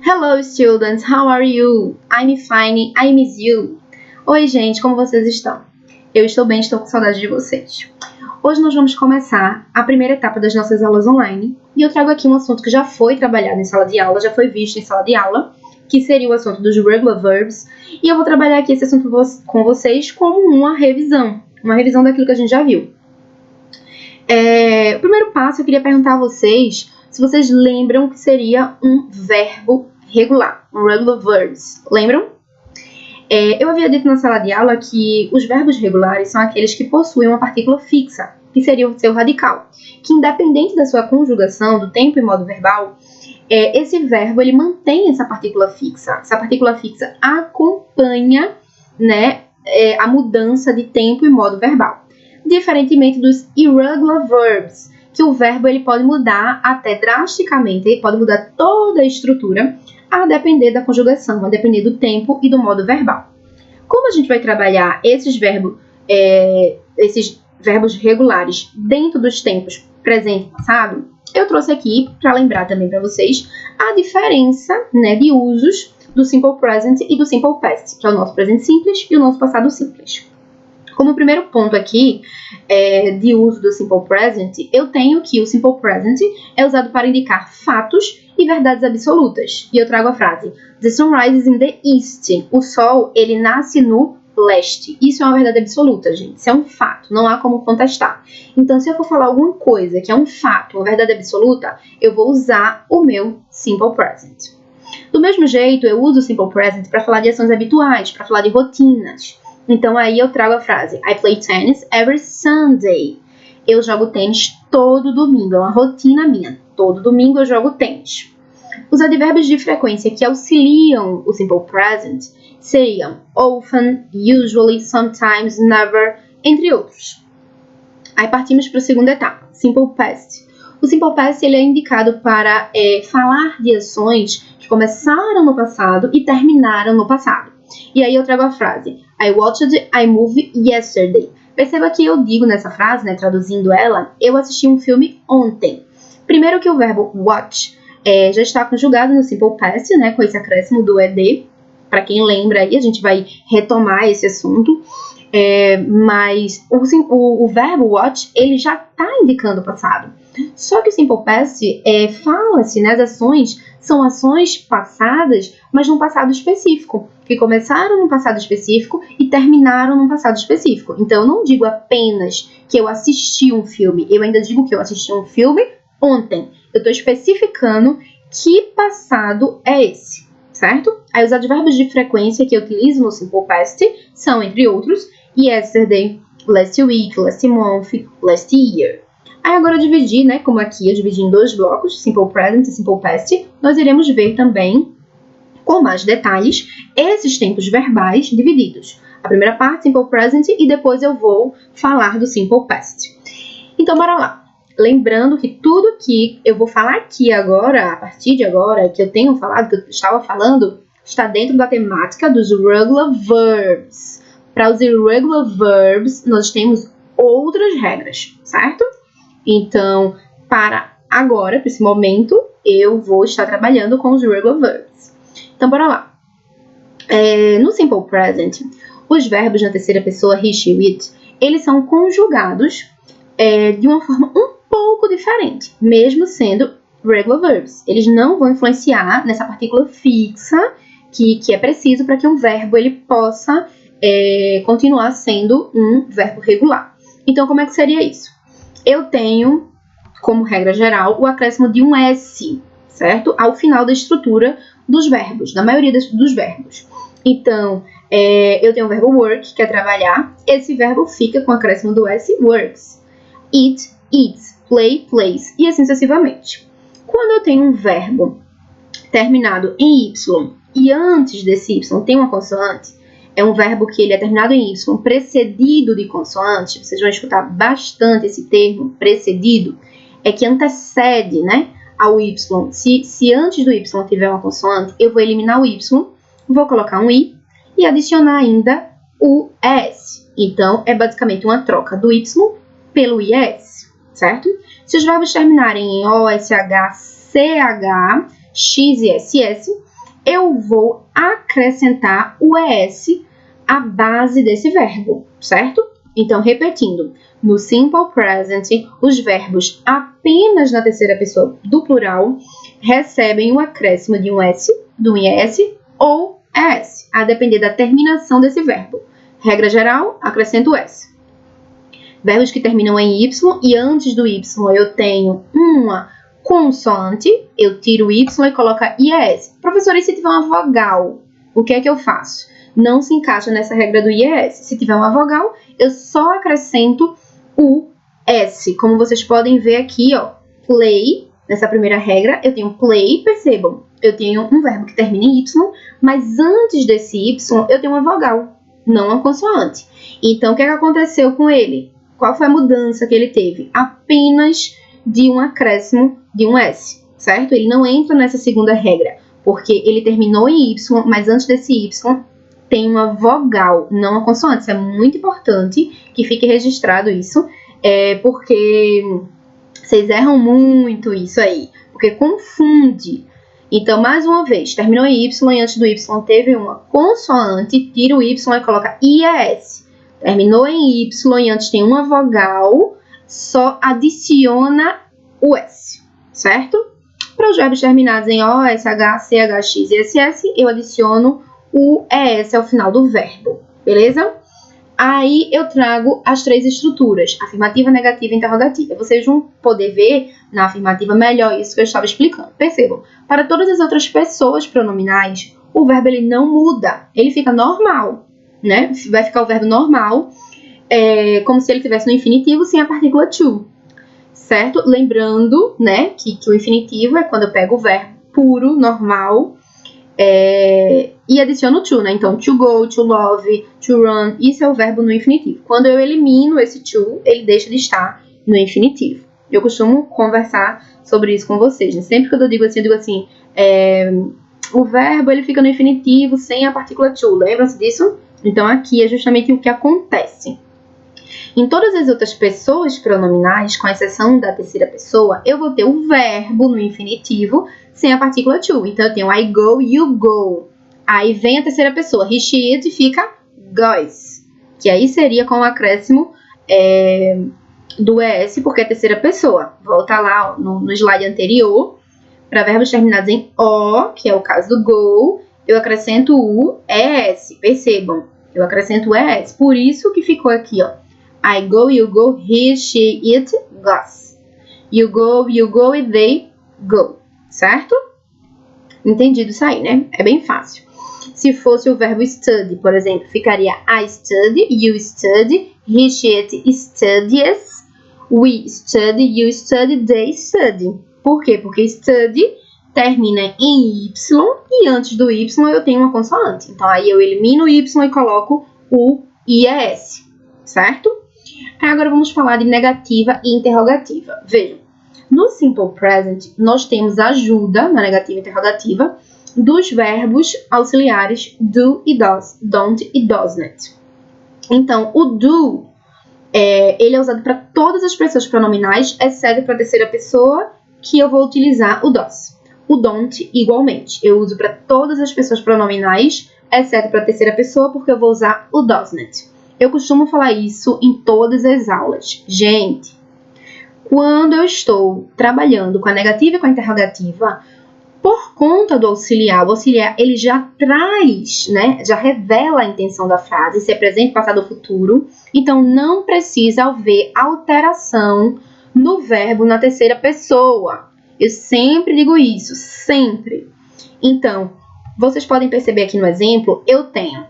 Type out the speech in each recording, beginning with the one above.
Hello students, how are you? I'm fine, I miss you. Oi gente, como vocês estão? Eu estou bem, estou com saudade de vocês. Hoje nós vamos começar a primeira etapa das nossas aulas online e eu trago aqui um assunto que já foi trabalhado em sala de aula, já foi visto em sala de aula, que seria o assunto dos regular verbs, e eu vou trabalhar aqui esse assunto com vocês como uma revisão daquilo que a gente já viu. O primeiro passo, eu queria perguntar a vocês se vocês lembram que seria um verbo regular, um regular verbs. Lembram? Eu havia dito na sala de aula que os verbos regulares são aqueles que possuem uma partícula fixa, que seria o seu radical, que independente da sua conjugação, do tempo e modo verbal, esse verbo ele mantém essa partícula fixa. Essa partícula fixa acompanha, a mudança de tempo e modo verbal. Diferentemente dos irregular verbs, que o verbo ele pode mudar até drasticamente, ele pode mudar toda a estrutura, a depender da conjugação, a depender do tempo e do modo verbal. Como a gente vai trabalhar esses verbos regulares dentro dos tempos presente e passado, eu trouxe aqui para lembrar também para vocês a diferença de usos do simple present e do simple past, que é o nosso presente simples e o nosso passado simples. Como primeiro ponto aqui de uso do simple present, eu tenho que o simple present é usado para indicar fatos e verdades absolutas. E eu trago a frase: The sun rises in the east. O sol, ele nasce no leste. Isso é uma verdade absoluta, gente. Isso é um fato, não há como contestar. Então, se eu for falar alguma coisa que é um fato, uma verdade absoluta, eu vou usar o meu simple present. Do mesmo jeito, eu uso o simple present para falar de ações habituais, para falar de rotinas. Então, aí eu trago a frase: I play tennis every Sunday. Eu jogo tênis todo domingo. É uma rotina minha. Todo domingo eu jogo tênis. Os advérbios de frequência que auxiliam o simple present seriam often, usually, sometimes, never, entre outros. Aí partimos para a segunda etapa, simple past. O simple past ele é indicado para falar de ações que começaram no passado e terminaram no passado. E aí eu trago a frase: I watched a movie yesterday. Perceba que eu digo nessa frase, traduzindo ela, eu assisti um filme ontem. Primeiro que o verbo watch já está conjugado no simple past, com esse acréscimo do ed. Para quem lembra aí, a gente vai retomar esse assunto. Mas o verbo watch, ele já está indicando o passado. Só que o simple past fala-se, as ações são ações passadas, mas num passado específico, que começaram num passado específico e terminaram num passado específico. Então, eu não digo apenas que eu assisti um filme, eu ainda digo que eu assisti um filme ontem. Eu estou especificando que passado é esse, certo? Aí, os advérbios de frequência que eu utilizo no simple past são, entre outros, yesterday, last week, last month, last year. Aí agora eu dividi, como aqui eu dividi em dois blocos, simple present e simple past, nós iremos ver também, com mais detalhes, esses tempos verbais divididos. A primeira parte, simple present, e depois eu vou falar do simple past. Então, bora lá. Lembrando que tudo que eu vou falar aqui agora, a partir de agora, que eu tenho falado, que eu estava falando, está dentro da temática dos regular verbs. Para os irregular verbs, nós temos outras regras, certo? Então, para agora, para esse momento, eu vou estar trabalhando com os regular verbs. Então, bora lá. No simple present, os verbos na terceira pessoa, he, she, it, eles são conjugados de uma forma um pouco diferente, mesmo sendo regular verbs. Eles não vão influenciar nessa partícula fixa que é preciso para que um verbo ele possa continuar sendo um verbo regular. Então, como é que seria isso? Eu tenho, como regra geral, o acréscimo de um S, certo? Ao final da estrutura dos verbos, da maioria dos verbos. Então, eu tenho o verbo work, que é trabalhar. Esse verbo fica com o acréscimo do S, works. Eat, eats. Play, plays. E assim sucessivamente. Quando eu tenho um verbo terminado em Y e antes desse Y tem uma consoante, é um verbo que ele é terminado em Y, precedido de consoante. Vocês vão escutar bastante esse termo, precedido. É que antecede, ao Y. Se antes do Y tiver uma consoante, eu vou eliminar o Y, vou colocar um I e adicionar ainda o S. Então, é basicamente uma troca do Y pelo IS, certo? Se os verbos terminarem em O, SH, CH, X e SS, eu vou acrescentar o ES à base desse verbo, certo? Então, repetindo, no Simple Present, os verbos apenas na terceira pessoa do plural recebem o acréscimo de um S, do IS ou ES, a depender da terminação desse verbo. Regra geral, acrescento o S. Verbos que terminam em Y e antes do Y eu tenho uma consoante, eu tiro o Y e coloco IES. Professor, e se tiver uma vogal, o que é que eu faço? Não se encaixa nessa regra do IES. Se tiver uma vogal, eu só acrescento o S. Como vocês podem ver aqui, ó, play, nessa primeira regra, eu tenho play, percebam, eu tenho um verbo que termina em Y, mas antes desse Y eu tenho uma vogal, não uma consoante. Então, o que é que aconteceu com ele? Qual foi a mudança que ele teve? Apenas de um acréscimo de um S, certo? Ele não entra nessa segunda regra, porque ele terminou em Y, mas antes desse Y tem uma vogal, não uma consoante. Isso é muito importante que fique registrado isso, porque vocês erram muito isso aí, porque confunde. Então, mais uma vez, terminou em Y e antes do Y teve uma consoante, tira o Y e coloca IES. Terminou em Y e antes tem uma vogal, só adiciona o S, certo? Para os verbos terminados em O, SH, CH, X e SS, eu adiciono o ES ao final do verbo, beleza? Aí eu trago as três estruturas, afirmativa, negativa e interrogativa. Vocês vão poder ver na afirmativa melhor isso que eu estava explicando. Percebam, para todas as outras pessoas pronominais, o verbo ele não muda, ele fica normal. Né? Vai ficar o verbo normal, como se ele estivesse no infinitivo sem a partícula to, certo? Lembrando, né, que o infinitivo é quando eu pego o verbo puro, normal, e adiciono to, né? Então, to go, to love, to run, isso é o verbo no infinitivo. Quando eu elimino esse to, ele deixa de estar no infinitivo. Eu costumo conversar sobre isso com vocês, né? Sempre que eu digo assim, o verbo ele fica no infinitivo sem a partícula to, lembram-se disso? Então, aqui é justamente o que acontece. Em todas as outras pessoas pronominais, com exceção da terceira pessoa, eu vou ter o verbo no infinitivo sem a partícula to. Então, eu tenho I go, you go. Aí vem a terceira pessoa, he, she, it, fica goes. Que aí seria com o acréscimo do ES, porque é a terceira pessoa. Volta lá ó, no slide anterior, para verbos terminados em O, que é o caso do go, eu acrescento o ES, percebam, eu acrescento o ES, por isso que ficou aqui, ó, I go, you go, he, she, it, goes. You go e they go, certo? Entendido isso aí, né? É bem fácil. Se fosse o verbo study, por exemplo, ficaria I study, you study, he, she, it studies, we study, you study, they study. Por quê? Porque study termina em Y e antes do Y eu tenho uma consoante. Então, aí eu elimino o Y e coloco o IES, certo? Agora vamos falar de negativa e interrogativa. Vejam, no Simple Present nós temos ajuda na negativa e interrogativa dos verbos auxiliares do e does, don't e doesn't. Então, o do, ele é usado para todas as pessoas pronominais, exceto para a terceira pessoa, que eu vou utilizar o does. O don't, igualmente, eu uso para todas as pessoas pronominais, exceto para a terceira pessoa, porque eu vou usar o doesn't. Eu costumo falar isso em todas as aulas. Gente, quando eu estou trabalhando com a negativa e com a interrogativa, por conta do auxiliar, o auxiliar ele já traz, né, já revela a intenção da frase, se é presente, passado ou futuro, então não precisa haver alteração no verbo na terceira pessoa. Eu sempre digo isso, sempre. Então, vocês podem perceber aqui no exemplo, eu tenho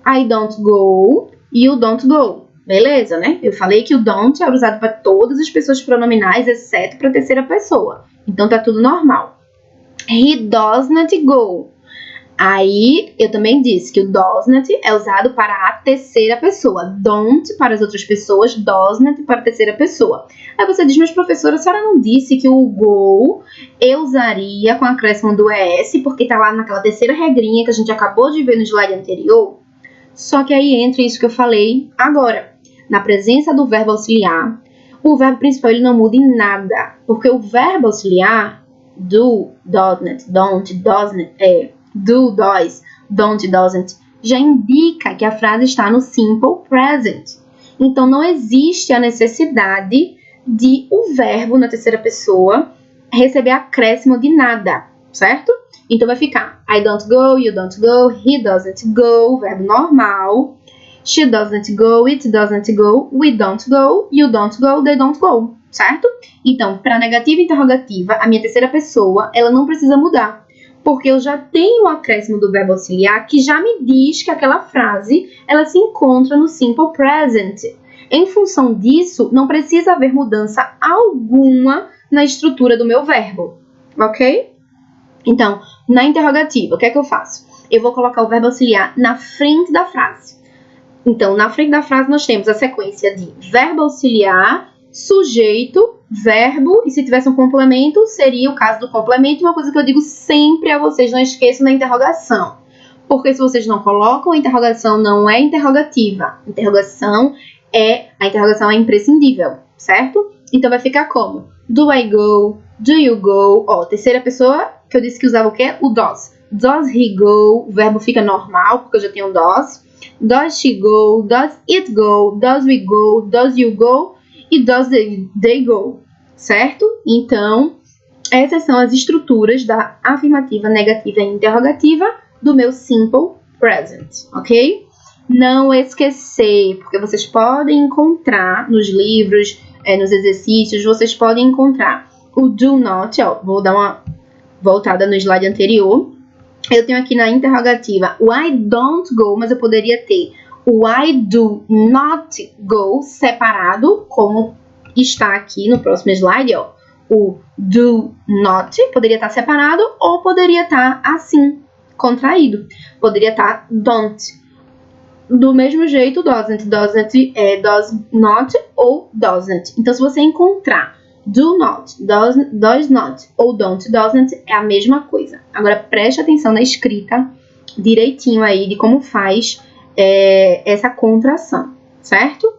I don't go e o don't go, beleza, né? Eu falei que o don't é usado para todas as pessoas pronominais, exceto para a terceira pessoa. Então, tá tudo normal. He does not go. Aí, eu também disse que o does not é usado para a terceira pessoa. Don't para as outras pessoas, does not para a terceira pessoa. Aí você diz, mas professora, a senhora não disse que o go eu usaria com acréscimo do ES, porque tá lá naquela terceira regrinha que a gente acabou de ver no slide anterior? Só que aí entra isso que eu falei agora. Na presença do verbo auxiliar, o verbo principal ele não muda em nada, porque o verbo auxiliar do, doesn't, don't, doesn't, do, does, don't, doesn't, já indica que a frase está no simple present. Então, não existe a necessidade de o verbo na terceira pessoa receber acréscimo de nada, certo? Então, vai ficar I don't go, you don't go, he doesn't go, verbo normal. She doesn't go, it doesn't go, we don't go, you don't go, they don't go, certo? Então, para negativa e interrogativa, a minha terceira pessoa, ela não precisa mudar, porque eu já tenho o acréscimo do verbo auxiliar que já me diz que aquela frase, ela se encontra no simple present. Em função disso, não precisa haver mudança alguma na estrutura do meu verbo, ok? Então, na interrogativa, o que é que eu faço? Eu vou colocar o verbo auxiliar na frente da frase. Então, na frente da frase, nós temos a sequência de verbo auxiliar, sujeito, verbo, e se tivesse um complemento, seria o caso do complemento. Uma coisa que eu digo sempre a vocês, não esqueçam da interrogação. Porque se vocês não colocam, a interrogação não é interrogativa. A interrogação é imprescindível, certo? Então, vai ficar como? Do I go? Do you go? Ó, terceira pessoa, que eu disse que usava o quê? O does. Does he go? O verbo fica normal, porque eu já tenho does. Does she go? Does it go? Does we go? Does you go? E does they go? Certo? Então, essas são as estruturas da afirmativa, negativa e interrogativa do meu simple present, ok? Não esquecer, porque vocês podem encontrar nos livros, nos exercícios, vocês podem encontrar o do not, ó, vou dar uma voltada no slide anterior. Eu tenho aqui na interrogativa o I don't go, mas eu poderia ter o I do not go separado, como está aqui no próximo slide, ó. O do not poderia estar separado ou poderia estar assim, contraído. Poderia estar don't. Do mesmo jeito, does not ou doesn't. Então, se você encontrar do not, does not ou don't, doesn't, é a mesma coisa. Agora, preste atenção na escrita direitinho aí de como faz essa contração, certo?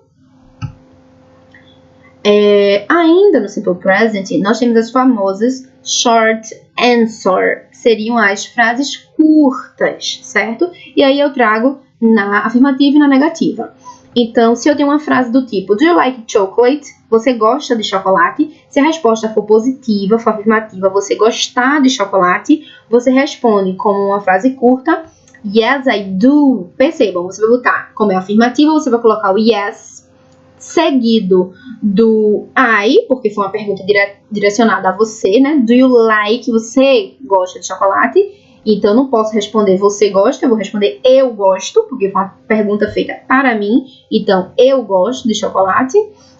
Ainda no Simple Present, nós temos as famosas short answer, que seriam as frases curtas, certo? E aí eu trago na afirmativa e na negativa. Então, se eu tenho uma frase do tipo Do you like chocolate? Você gosta de chocolate? Se a resposta for positiva, for afirmativa, você gostar de chocolate, você responde como uma frase curta Yes, I do. Percebam, você vai botar como é afirmativa, você vai colocar o yes, seguido do I, porque foi uma pergunta direcionada a você, né? Do you like? Você gosta de chocolate? Então, eu não posso responder você gosta, eu vou responder eu gosto, porque foi uma pergunta feita para mim. Então, eu gosto de chocolate.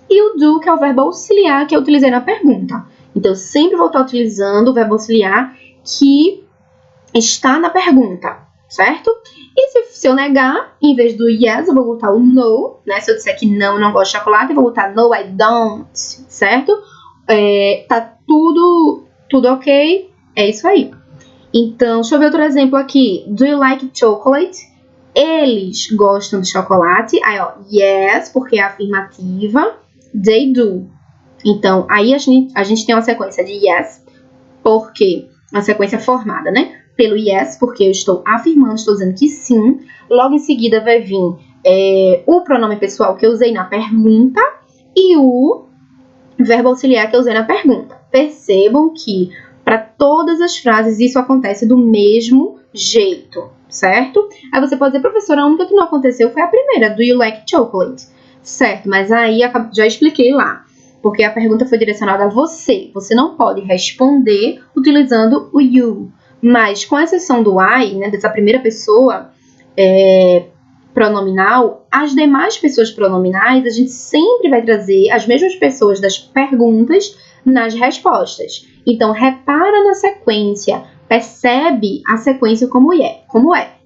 E o do, que é o verbo auxiliar que eu utilizei na pergunta. Então, eu sempre vou estar utilizando o verbo auxiliar que está na pergunta, certo? E se eu negar, em vez do yes, eu vou botar o no, né? Se eu disser que não, eu não gosto de chocolate, eu vou botar no, I don't, certo? Tá tudo ok? É isso aí. Então, deixa eu ver outro exemplo aqui. Do you like chocolate? Eles gostam de chocolate. Aí, ó, yes, porque é afirmativa. They do. Então, aí a gente tem uma sequência de yes, porque uma sequência formada, né? Pelo yes, porque eu estou afirmando, estou dizendo que sim. Logo em seguida vai vir o pronome pessoal que eu usei na pergunta e o verbo auxiliar que eu usei na pergunta. Percebam que para todas as frases isso acontece do mesmo jeito, certo? Aí você pode dizer, professora, a única que não aconteceu foi a primeira, do you like chocolate? Certo, mas aí já expliquei lá, porque a pergunta foi direcionada a você. Você não pode responder utilizando o you, mas com exceção do I, né, dessa primeira pessoa pronominal, as demais pessoas pronominais, a gente sempre vai trazer as mesmas pessoas das perguntas nas respostas. Então, repara na sequência, percebe a sequência como é.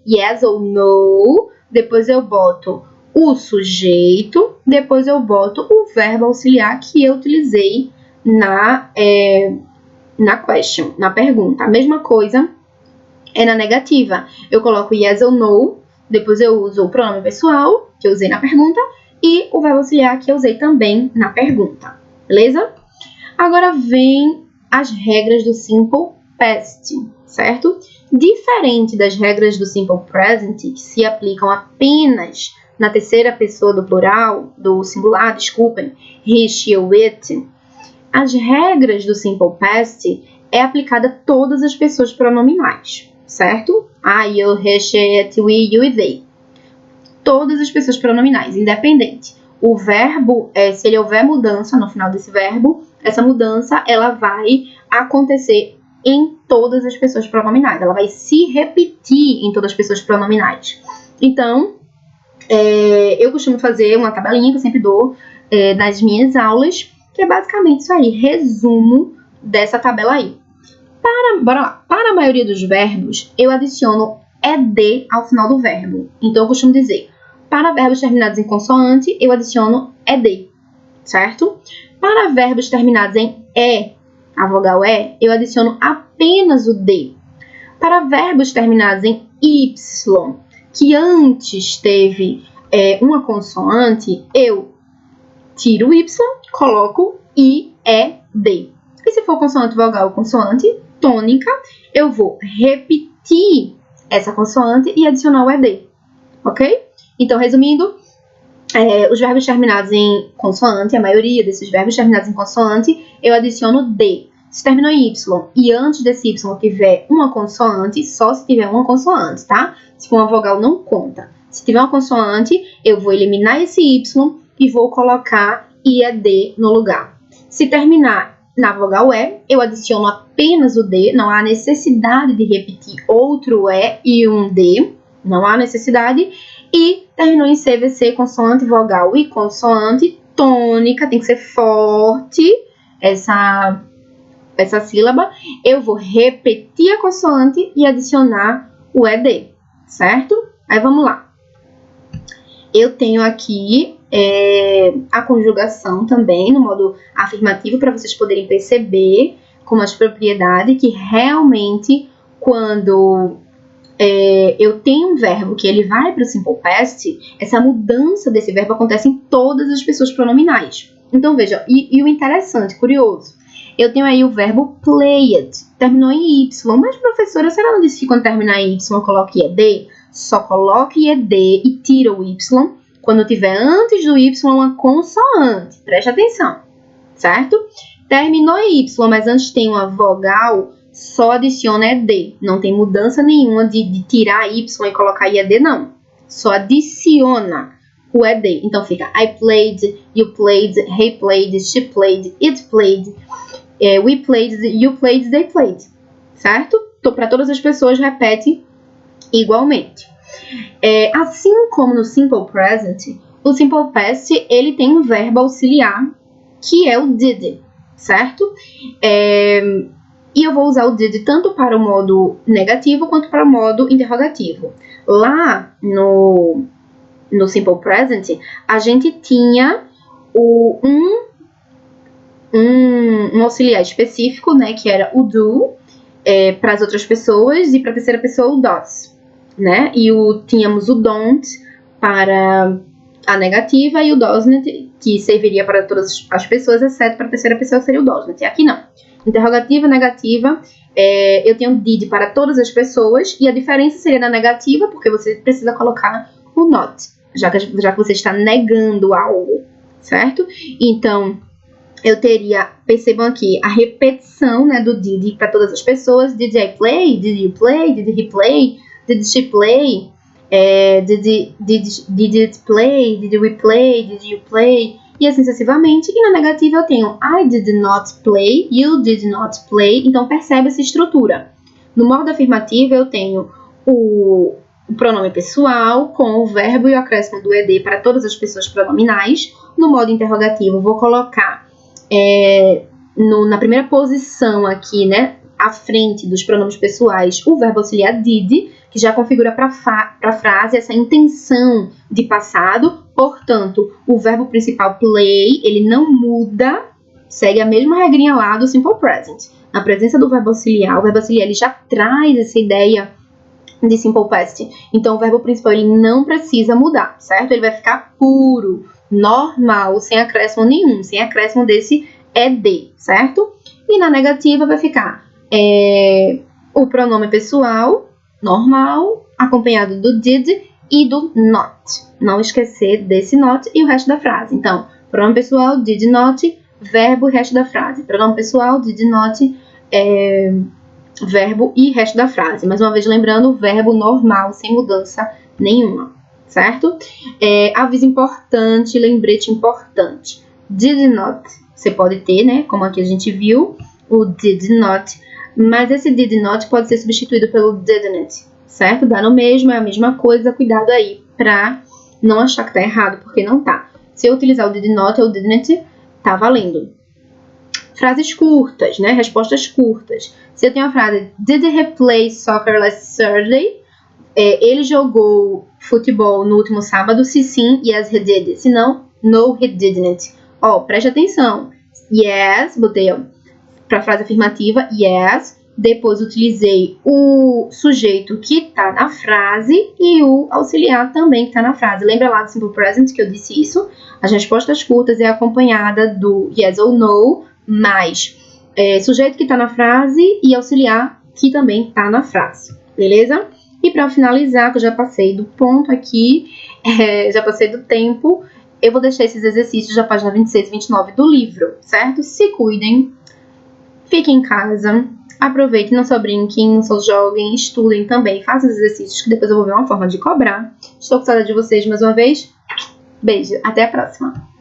Yes ou no, depois eu boto o sujeito, depois eu boto o verbo auxiliar que eu utilizei na question, na pergunta. A mesma coisa é na negativa. Eu coloco yes ou no, depois eu uso o pronome pessoal, que eu usei na pergunta, e o verbo auxiliar que eu usei também na pergunta. Beleza? Agora vem as regras do Simple Past, certo? Diferente das regras do Simple Present, que se aplicam apenas na terceira pessoa do plural, do singular, desculpem, he, she ou it, as regras do Simple Past é aplicada a todas as pessoas pronominais, certo? I, you, he, she, it, we, you e they. Todas as pessoas pronominais, independente. O verbo, se ele houver mudança no final desse verbo, essa mudança ela vai acontecer em todas as pessoas pronominais. Ela vai se repetir em todas as pessoas pronominais. Então, eu costumo fazer uma tabelinha que eu sempre dou nas minhas aulas, que é basicamente isso aí, resumo dessa tabela aí. Bora lá. Para a maioria dos verbos, eu adiciono ed ao final do verbo. Então, eu costumo dizer, para verbos terminados em consoante, eu adiciono ed, certo? Para verbos terminados em e, a vogal E, eu adiciono apenas o D. Para verbos terminados em Y, que antes teve uma consoante, eu tiro o Y, coloco I, E, D. E se for consoante, vogal ou consoante tônica, eu vou repetir essa consoante e adicionar o ED. Ok? Então, resumindo, os verbos terminados em consoante, a maioria desses verbos terminados em consoante, eu adiciono D. Se terminou em Y e antes desse Y tiver uma consoante, só se tiver uma consoante, tá? Se for uma vogal, não conta. Se tiver uma consoante, eu vou eliminar esse Y e vou colocar IED no lugar. Se terminar na vogal E, eu adiciono apenas o D, não há necessidade de repetir outro E e um D, não há necessidade. E terminou em CVC, consoante, vogal e consoante tônica, tem que ser forte essa sílaba. Eu vou repetir a consoante e adicionar o ED, certo? Aí vamos lá. Eu tenho aqui a conjugação também no modo afirmativo para vocês poderem perceber com as propriedades que realmente quando eu tenho um verbo que ele vai para o Simple Past, essa mudança desse verbo acontece em todas as pessoas pronominais. Então veja, e o interessante, curioso, eu tenho aí o verbo played, terminou em Y, mas professora, será não disse que quando terminar em Y coloque ED? Só coloque ED e tira o Y quando tiver antes do Y uma consoante. Preste atenção, certo? Terminou em Y, mas antes tem uma vogal, só adiciona ED. Não tem mudança nenhuma de tirar Y e colocar ED, não. Só adiciona o ED. Então fica I played, you played, he played, she played, it played, we played, you played, they played. Certo? Então, para todas as pessoas, repete igualmente. Assim como no Simple Present, o Simple Past ele tem um verbo auxiliar que é o did, certo? E eu vou usar o did tanto para o modo negativo quanto para o modo interrogativo. Lá no Simple Present, a gente tinha um auxiliar específico, né, que era o do para as outras pessoas e para a terceira pessoa o does. Né? E tínhamos o don't para a negativa e o doesn't, que serviria para todas as pessoas, exceto para a terceira pessoa, que seria o doesn't. E aqui não. Interrogativa, negativa, eu tenho did para todas as pessoas, e a diferença seria na negativa, porque você precisa colocar o not, já que você está negando algo, certo? Então, eu teria, percebam aqui, a repetição, né, do did para todas as pessoas. Did I play? Did you play? Did he play? Did she play? Did it play? Did we play? Did you play? E assim sucessivamente. E na negativa eu tenho I did not play, you did not play. Então percebe essa estrutura. No modo afirmativo eu tenho o pronome pessoal com o verbo e o acréscimo do ED para todas as pessoas pronominais. No modo interrogativo vou colocar na primeira posição aqui, né, à frente dos pronomes pessoais, o verbo auxiliar did, que já configura para a frase essa intenção de passado. Portanto, o verbo principal play, ele não muda, segue a mesma regrinha lá do Simple Present. Na presença do verbo auxiliar, o verbo auxiliar ele já traz essa ideia de Simple Past. Então, o verbo principal ele não precisa mudar, certo? Ele vai ficar puro, normal, sem acréscimo nenhum, sem acréscimo desse ED, certo? E na negativa vai ficar o pronome pessoal, normal, acompanhado do did e do not. Não esquecer desse not e o resto da frase. Então, pronome pessoal, did not, verbo e resto da frase. Pronome pessoal, did not, verbo e resto da frase. Mais uma vez, lembrando, verbo normal, sem mudança nenhuma, certo? Aviso importante, lembrete importante. Did not, você pode ter, né? Como aqui a gente viu, o did not, mas esse did not pode ser substituído pelo didn't, certo? Dá no mesmo, é a mesma coisa, cuidado aí pra não achar que tá errado, porque não tá. Se eu utilizar o did not ou didn't, tá valendo. Frases curtas, né? Respostas curtas. Se eu tenho a frase Did he play soccer last Saturday? Ele jogou futebol no último sábado? Se sim, yes he did. Se não, no he didn't. Preste atenção. Yes, botei para frase afirmativa, yes. Depois utilizei o sujeito que tá na frase e o auxiliar também que tá na frase. Lembra lá do Simple Present que eu disse isso? As respostas curtas é acompanhada do yes ou no, mais sujeito que tá na frase e auxiliar que também tá na frase. Beleza? E para finalizar, que eu já passei do ponto aqui, já passei do tempo, eu vou deixar esses exercícios da página 26 e 29 do livro, certo? Se cuidem, fiquem em casa, aproveitem, não só brinquem, não só joguem, estudem também, façam os exercícios que depois eu vou ver uma forma de cobrar. Estou com saudade de vocês mais uma vez. Beijo, até a próxima!